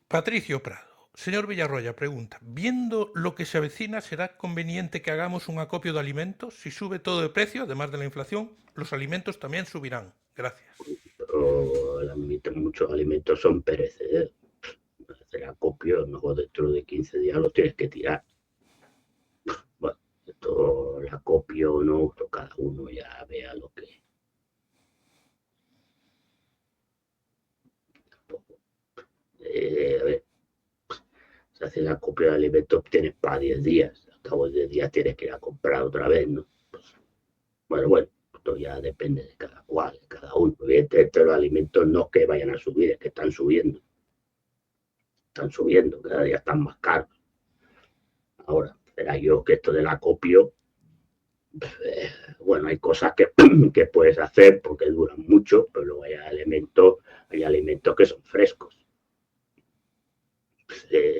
Patricio Prado. Señor Villarroya pregunta, viendo lo que se avecina, ¿será conveniente que hagamos un acopio de alimentos? Si sube todo de precio, además de la inflación, los alimentos también subirán. Gracias. Pero muchos alimentos son perecederos. Hacer acopio, luego dentro de 15 días los tienes que tirar. Bueno, esto, el acopio no, cada uno ya vea lo que. A ver, se hace el acopio de alimentos, tienes para 10 días. Al cabo de 10 días tienes que ir a comprar otra vez, ¿no? Pues, bueno, esto ya depende de cada cual, de cada uno. Evidentemente los alimentos no es que vayan a subir, es que están subiendo. Están subiendo, cada día están más caros. Ahora, era yo que esto del acopio, bueno, hay cosas que puedes hacer porque duran mucho, pero luego hay alimentos que son frescos.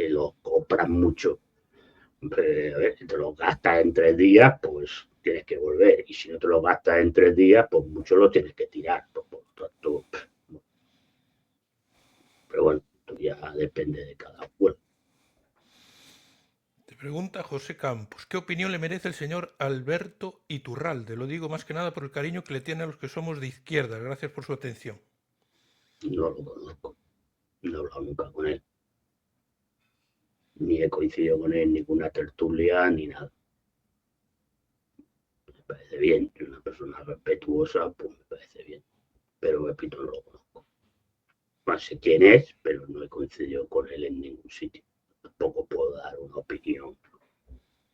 Los compras mucho. Si te los gastas en 3 días, pues tienes que volver. Y si no te los gastas en 3 días, pues mucho lo tienes que tirar. Pero bueno, esto ya depende de cada uno. Te pregunta José Campos, ¿qué opinión le merece el señor Alberto Iturralde? Lo digo más que nada por el cariño que le tiene a los que somos de izquierda. Gracias por su atención. No lo conozco, no he hablado nunca con él. Ni he coincidido con él en ninguna tertulia ni nada. Me parece bien, es una persona respetuosa, pues me parece bien. Pero repito, no lo conozco. No sé quién es, pero no he coincidido con él en ningún sitio. Tampoco puedo dar una opinión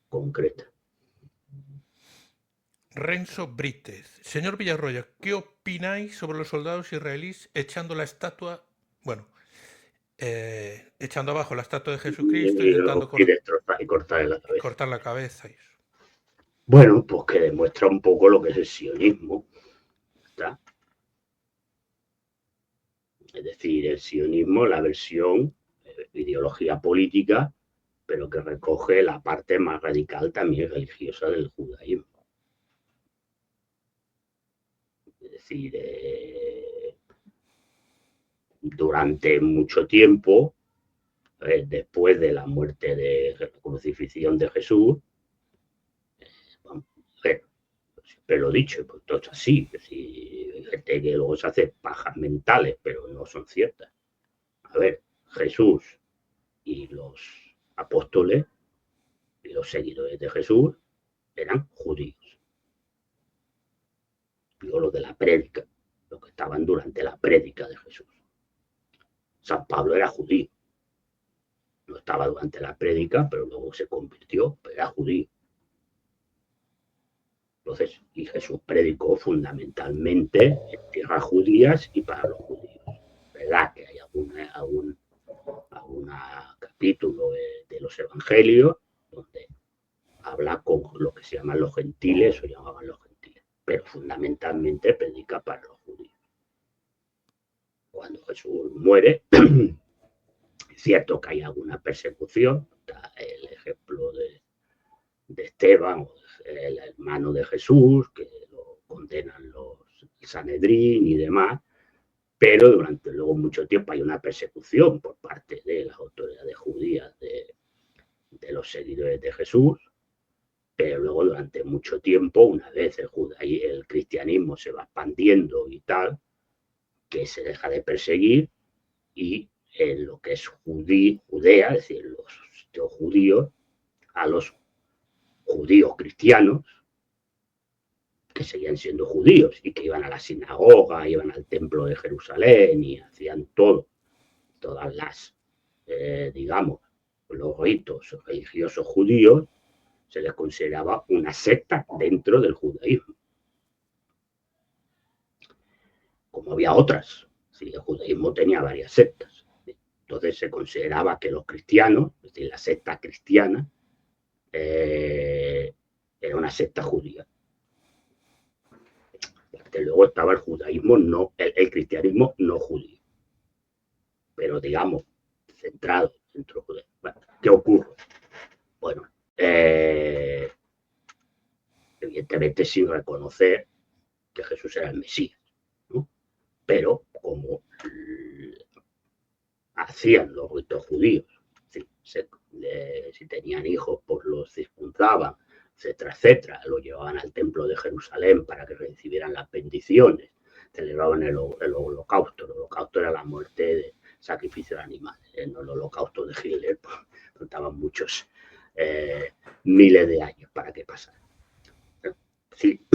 concreta. Renzo Brites. Señor Villarroya, ¿qué opináis sobre los soldados israelíes echando la estatua, bueno, echando abajo la estatua de Jesucristo, intentando Y destrozar y cortar la cabeza. cortar la cabeza y eso? Bueno, pues que demuestra un poco lo que es el sionismo. ¿Está? Es decir, el sionismo, la versión ideología política, pero que recoge la parte más radical también religiosa del judaísmo. Es decir, durante mucho tiempo, después de la muerte de la crucifixión de Jesús, vamos, siempre lo he dicho, pues todo es así, hay gente que luego se hace pajas mentales, pero no son ciertas. A ver, Jesús y los apóstoles y los seguidores de Jesús eran judíos. Digo lo de la prédica, los que estaban durante la prédica de Jesús. San Pablo era judío, no estaba durante la prédica, pero luego se convirtió, pero era judío. Entonces, y Jesús predicó fundamentalmente en tierras judías y para los judíos. ¿Verdad? Que hay algún capítulo de los evangelios donde habla con lo que se llaman los gentiles o llamaban los gentiles, pero fundamentalmente predica para los judíos. Cuando Jesús muere, es cierto que hay alguna persecución, está el ejemplo de Esteban, el hermano de Jesús, que lo condenan los Sanedrín y demás, pero durante luego mucho tiempo hay una persecución por parte de las autoridades judías de los seguidores de Jesús, pero luego durante mucho tiempo, una vez el cristianismo se va expandiendo y tal, que se deja de perseguir y en lo que es Judea, es decir, los judíos, a los judíos cristianos, que seguían siendo judíos y que iban a la sinagoga, iban al templo de Jerusalén y hacían todas las, digamos, los ritos religiosos judíos, se les consideraba una secta dentro del judaísmo. Como había otras, si el judaísmo tenía varias sectas. Entonces se consideraba que los cristianos, es decir, la secta cristiana, era una secta judía. Desde luego estaba el judaísmo, no, el cristianismo no judío, pero digamos, centrado dentro del judaísmo. Bueno, ¿qué ocurre? Bueno, evidentemente sin reconocer que Jesús era el Mesías, ¿no? Pero como hacían los ritos judíos. Si tenían hijos, pues los circuncidaban, etcétera, etcétera. Los llevaban al templo de Jerusalén para que recibieran las bendiciones. Celebraban el holocausto. El holocausto era la muerte de sacrificio de animales. No el holocausto de Hitler, pues, contaban muchos miles de años para que pasara. Sí,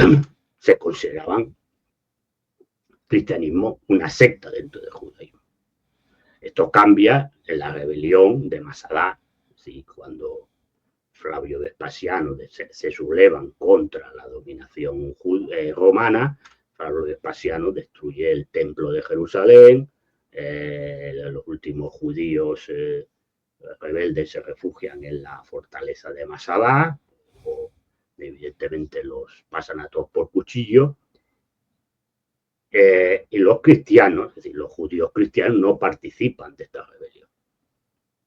se consideraban cristianismo una secta dentro del judaísmo. Esto cambia en la rebelión de Masada, ¿sí? Cuando Flavio Vespasiano se sublevan contra la dominación romana. Flavio Vespasiano destruye el templo de Jerusalén, los últimos judíos rebeldes se refugian en la fortaleza de Masada, o evidentemente los pasan a todos por cuchillo. Y los cristianos, es decir, los judíos cristianos, no participan de esta rebelión.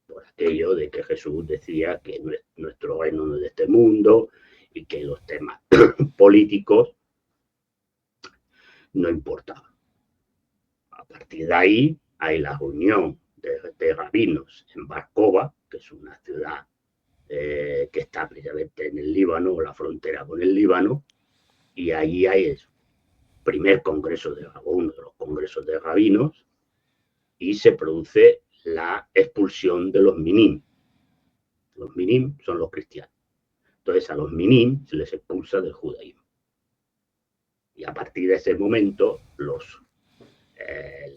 Por aquello de que Jesús decía que nuestro reino no es de este mundo y que los temas políticos no importaban. A partir de ahí hay la reunión de rabinos en Barkova, que es una ciudad que está precisamente en el Líbano, o la frontera con el Líbano, y allí hay el primer congreso uno de los congresos de rabinos, y se produce la expulsión de los minim. Los minim son los cristianos. Entonces a los minim se les expulsa del judaísmo. Y a partir de ese momento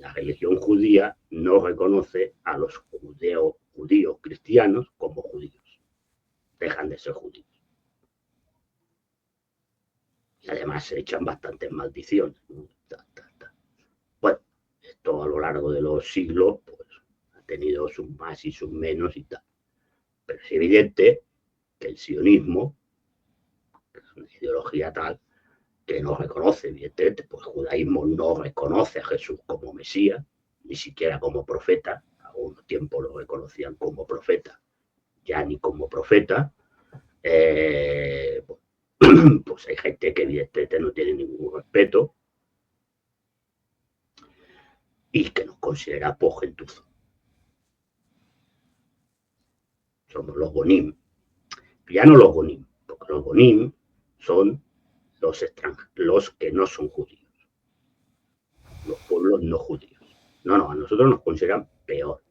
la religión judía no reconoce a los judíos cristianos como judíos. Dejan de ser judíos. Y además se echan bastantes maldiciones, ¿no? Bueno, esto a lo largo de los siglos pues, ha tenido sus más y sus menos y tal. Pero es evidente que el sionismo, que es una ideología tal, que no reconoce, evidentemente, pues el judaísmo no reconoce a Jesús como Mesías, ni siquiera como profeta. A un tiempo lo reconocían como profeta, ya ni como profeta. Pues hay gente que evidentemente no tiene ningún respeto y que nos considera por gentuzo. Somos los gonim. Ya no los gonim, porque los gonim son los que no son judíos, los pueblos no judíos. No, a nosotros nos consideran peor,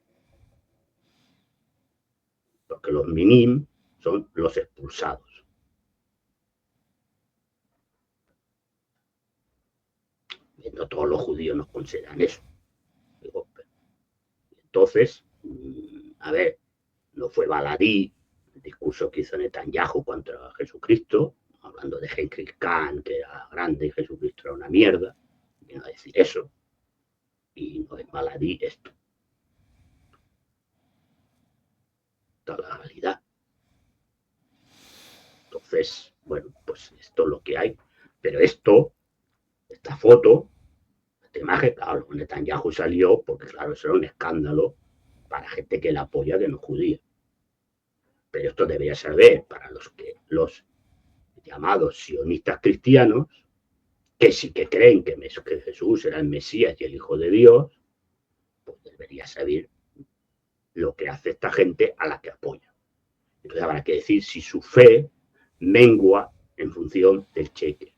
porque los minim son los expulsados. No todos los judíos nos consideran eso. Entonces, a ver, no fue baladí el discurso que hizo Netanyahu contra Jesucristo, hablando de Genghis Khan, que era grande y Jesucristo era una mierda, vino a decir eso, y no es baladí esto. Toda la realidad. Entonces, bueno, pues esto es lo que hay. Pero esta foto, esta imagen, claro, Netanyahu salió porque, claro, eso era un escándalo para gente que la apoya que no es judía. Pero esto debería servir para los llamados sionistas cristianos, que sí que creen que Jesús era el Mesías y el Hijo de Dios, pues debería saber lo que hace esta gente a la que apoya. Entonces habrá que decir si su fe mengua en función del cheque.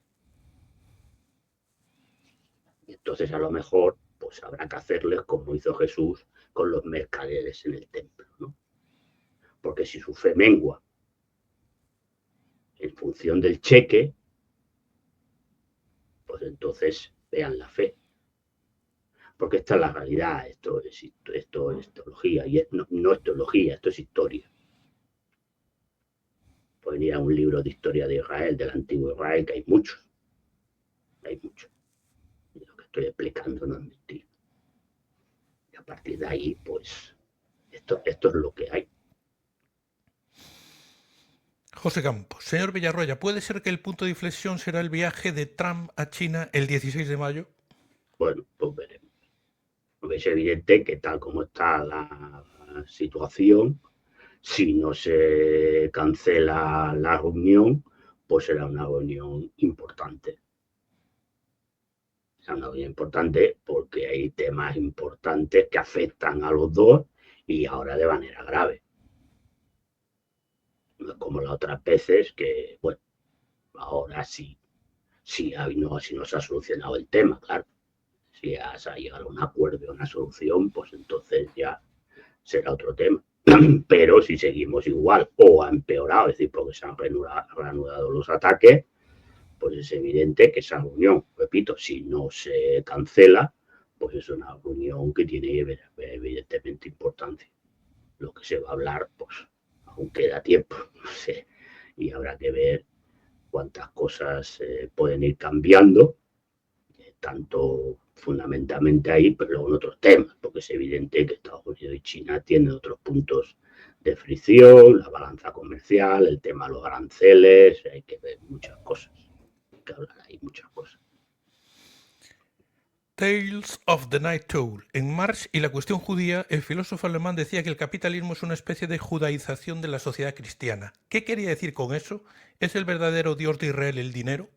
Y entonces a lo mejor pues habrá que hacerles como hizo Jesús con los mercaderes en el templo, ¿no? Porque si su fe mengua en función del cheque, pues entonces vean la fe. Porque esta es la realidad, esto es teología, y no es teología, esto es historia. Pueden ir a un libro de historia de Israel, del antiguo Israel, que hay muchos. Hay muchos. Y lo que estoy explicando no es mentira. Y a partir de ahí, pues, esto es lo que hay. José Campos, señor Villarroya, ¿puede ser que el punto de inflexión será el viaje de Trump a China el 16 de mayo? Bueno, pues veremos. Es evidente que tal como está la situación, si no se cancela la reunión, pues será una reunión importante. Es una reunión importante porque hay temas importantes que afectan a los dos y ahora de manera grave. No es como las otras veces que, bueno, ahora sí, no se ha solucionado el tema, claro. Si has llegado a un acuerdo, a una solución, pues entonces ya será otro tema. Pero si seguimos igual o ha empeorado, es decir, porque se han reanudado los ataques, pues es evidente que esa reunión, repito, si no se cancela, pues es una reunión que tiene evidentemente importancia. Lo que se va a hablar, pues aún queda tiempo, no sé, y habrá que ver cuántas cosas pueden ir cambiando, tanto fundamentalmente ahí, pero luego en otros temas, porque es evidente que Estados Unidos y China tienen otros puntos de fricción, la balanza comercial, el tema de los aranceles, hay que ver muchas cosas, hay que hablar ahí muchas cosas. Tales of the Night Owl. En Marx y la cuestión judía, el filósofo alemán decía que el capitalismo es una especie de judaización de la sociedad cristiana. ¿Qué quería decir con eso? ¿Es el verdadero Dios de Israel el dinero?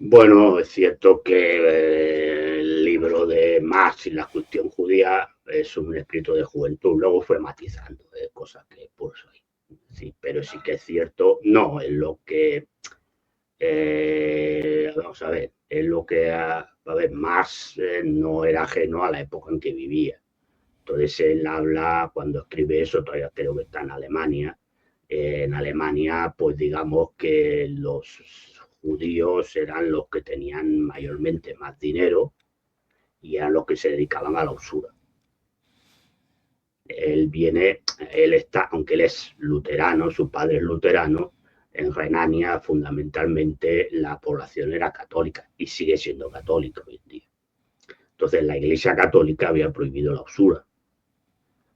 Bueno, es cierto que el libro de Marx y la cuestión judía es un escrito de juventud, luego fue matizando cosas que puso ahí. Sí, pero sí que es cierto, no, es lo que, vamos a ver, es lo que, a ver, Marx no era ajeno a la época en que vivía. Entonces él habla, cuando escribe eso, todavía creo que está en Alemania. En Alemania, pues digamos que los judíos eran los que tenían mayormente más dinero y eran los que se dedicaban a la usura. Él está, aunque él es luterano, su padre es luterano, en Renania fundamentalmente la población era católica y sigue siendo católica hoy en día. Entonces la Iglesia Católica había prohibido la usura.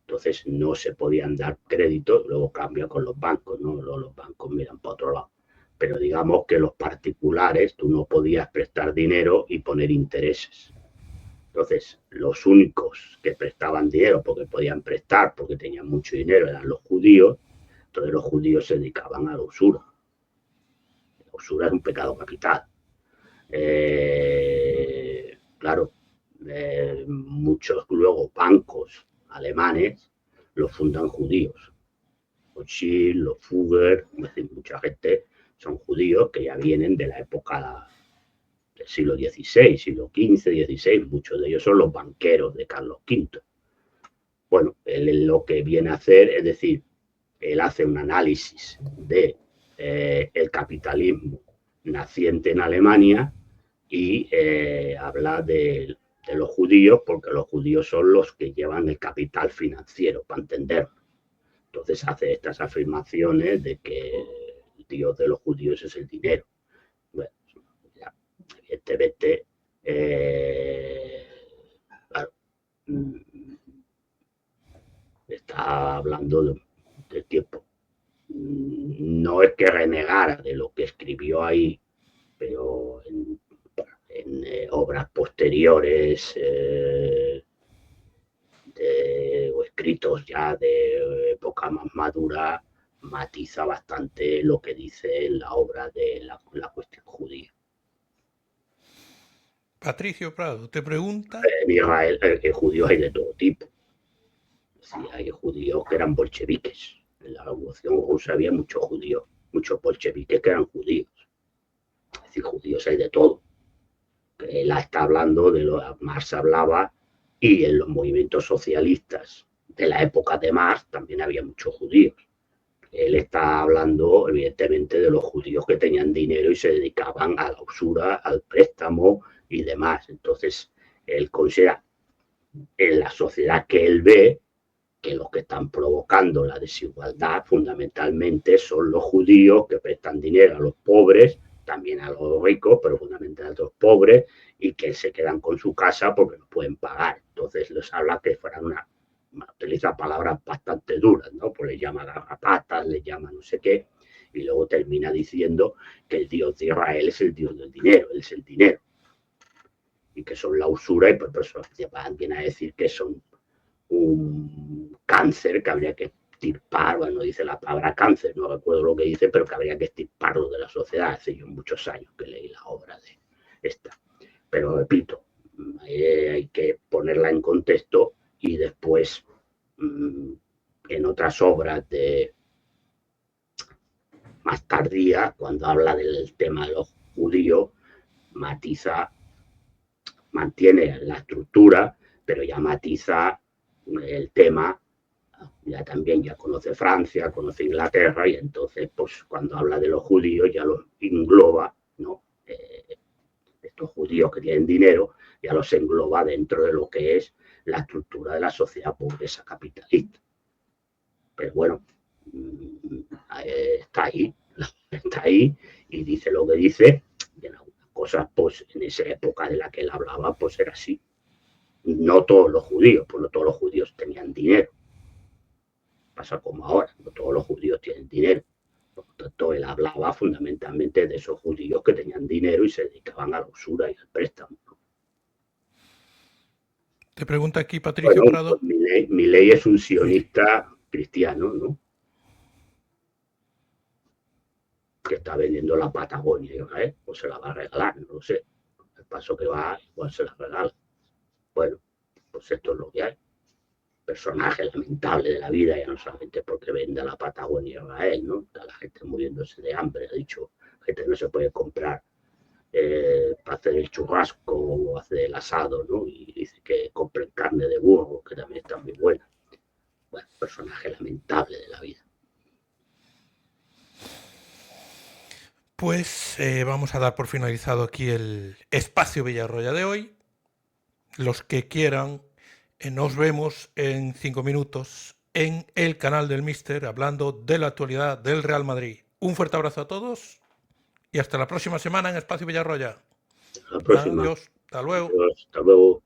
Entonces no se podían dar créditos, luego cambia con los bancos, ¿no? Los bancos miran para otro lado. Pero digamos que los particulares tú no podías prestar dinero y poner intereses. Entonces, los únicos que prestaban dinero porque podían prestar, porque tenían mucho dinero, eran los judíos. Entonces los judíos se dedicaban a la usura. La usura es un pecado capital. Claro, muchos luego bancos alemanes los fundan judíos. Rothschild, los Fugger, es decir, mucha gente son judíos que ya vienen de la época del siglo XVI, siglo XV, XVI, muchos de ellos son los banqueros de Carlos V. Bueno, él lo que viene a hacer es decir, él hace un análisis de el capitalismo naciente en Alemania y habla de los judíos porque los judíos son los que llevan el capital financiero, para entenderlo. Entonces hace estas afirmaciones de que el Dios de los judíos es el dinero. Bueno, ya, evidentemente, claro, está hablando del tiempo. No es que renegara de lo que escribió ahí, pero en obras posteriores o escritos ya de época más madura, matiza bastante lo que dice en la obra de la cuestión judía. Patricio Prado te pregunta... En Israel judíos hay de todo tipo. Sí, hay judíos que eran bolcheviques. En la revolución rusa había muchos judíos, muchos bolcheviques que eran judíos. Es decir, judíos hay de todo. Él está hablando de lo que Marx hablaba, y en los movimientos socialistas de la época de Marx también había muchos judíos. Él está hablando, evidentemente, de los judíos que tenían dinero y se dedicaban a la usura, al préstamo y demás. Entonces, él considera en la sociedad que él ve que los que están provocando la desigualdad fundamentalmente son los judíos que prestan dinero a los pobres, también a los ricos, pero fundamentalmente a los pobres, y que se quedan con su casa porque no pueden pagar. Entonces les habla que fueran utiliza palabras bastante duras, ¿no? Pues les llama garrapatas, les llama no sé qué, y luego termina diciendo que el Dios de Israel es el Dios del dinero, él es el dinero, y que son la usura, y pues eso viene a decir que son un cáncer que habría que extirpar, bueno, dice la palabra cáncer, no recuerdo lo que dice, pero que habría que extirparlo de la sociedad. Hace yo muchos años que leí la obra de esta. Pero repito, hay que ponerla en contexto y después en otras obras de más tardía, cuando habla del tema de los judíos, matiza, mantiene la estructura, pero ya matiza el tema. Ya también ya conoce Francia, conoce Inglaterra, y entonces pues cuando habla de los judíos ya los engloba, ¿no? Estos judíos que tienen dinero ya los engloba dentro de lo que es la estructura de la sociedad burguesa capitalista. Pero bueno, está ahí y dice lo que dice, y en algunas cosas pues en esa época de la que él hablaba pues era así. No todos los judíos, pues no todos los judíos tenían dinero. Pasa como ahora, no todos los judíos tienen dinero. Por lo tanto, él hablaba fundamentalmente de esos judíos que tenían dinero y se dedicaban a la usura y al préstamo. Te pregunta aquí Patricio Bueno, Prado. pues Milei es un sionista cristiano, ¿no? Que está vendiendo la Patagonia, ¿eh? O se la va a regalar, no lo sé. El paso que va, igual se la regala. Bueno, pues esto es lo que hay. Personaje lamentable de la vida, ya no solamente porque venda la Patagonia a él, ¿no? Está la gente muriéndose de hambre, ha dicho, gente no se puede comprar para hacer el churrasco o hacer el asado, ¿no? Y dice que compren carne de burro, que también está muy buena. Bueno, personaje lamentable de la vida. Pues vamos a dar por finalizado aquí el espacio Villarroya de hoy. Los que quieran, nos vemos en 5 minutos en el canal del Mister hablando de la actualidad del Real Madrid. Un fuerte abrazo a todos y hasta la próxima semana en Espacio Villarroya. La próxima. Adiós, hasta luego. Adiós, hasta luego.